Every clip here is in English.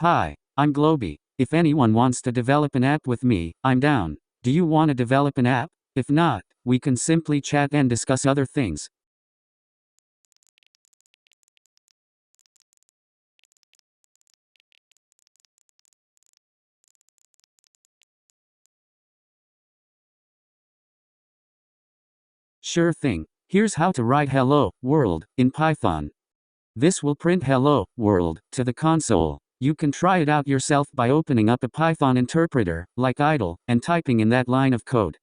Hi, I'm Glowby. If anyone wants to develop an app with me, I'm down. Do you want to develop an app? If not, we can simply chat and discuss other things. Sure thing. Here's how to write hello, world, in Python. This will print hello, world, to the console. You can try it out yourself by opening up a Python interpreter, like idle, and typing in that line of code.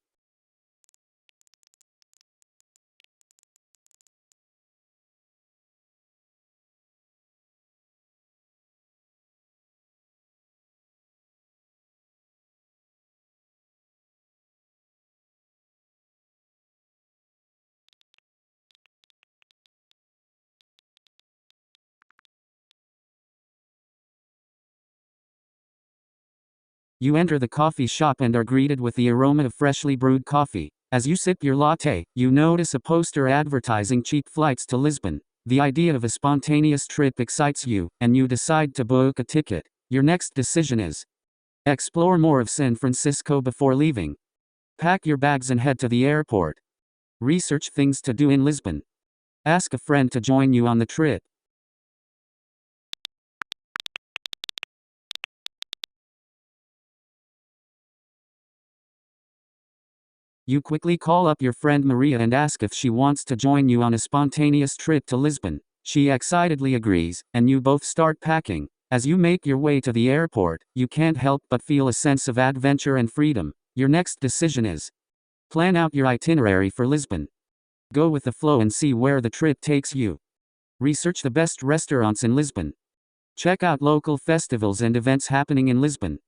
You enter the coffee shop and are greeted with the aroma of freshly brewed coffee. As you sip your latte, you notice a poster advertising cheap flights to Lisbon. The idea of a spontaneous trip excites you, and you decide to book a ticket. Your next decision is: explore more of San Francisco before leaving. Pack your bags and head to the airport. Research things to do in Lisbon. Ask a friend to join you on the trip. You quickly call up your friend Maria and ask if she wants to join you on a spontaneous trip to Lisbon. She excitedly agrees, and you both start packing. As you make your way to the airport, you can't help but feel a sense of adventure and freedom. Your next decision is: plan out your itinerary for Lisbon. Go with the flow and see where the trip takes you. Research the best restaurants in Lisbon. Check out local festivals and events happening in Lisbon.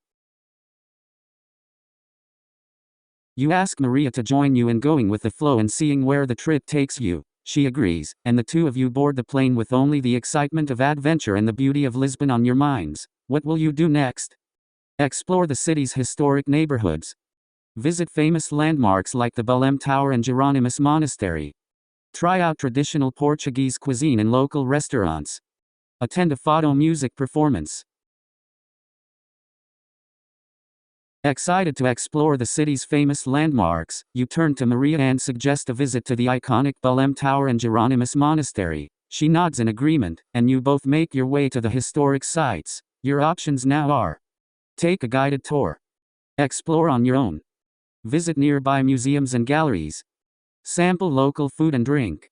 You ask Maria to join you in going with the flow and seeing where the trip takes you. She agrees, and the two of you board the plane with only the excitement of adventure and the beauty of Lisbon on your minds. What will you do next? Explore the city's historic neighborhoods. Visit famous landmarks like the Belém Tower and Jerônimos Monastery. Try out traditional Portuguese cuisine in local restaurants. Attend a fado music performance. Excited to explore the city's famous landmarks, you turn to Maria and suggest a visit to the iconic Belém Tower and Jerônimos Monastery. She nods in agreement, and you both make your way to the historic sites. Your options now are: take a guided tour. Explore on your own. Visit nearby museums and galleries. Sample local food and drink.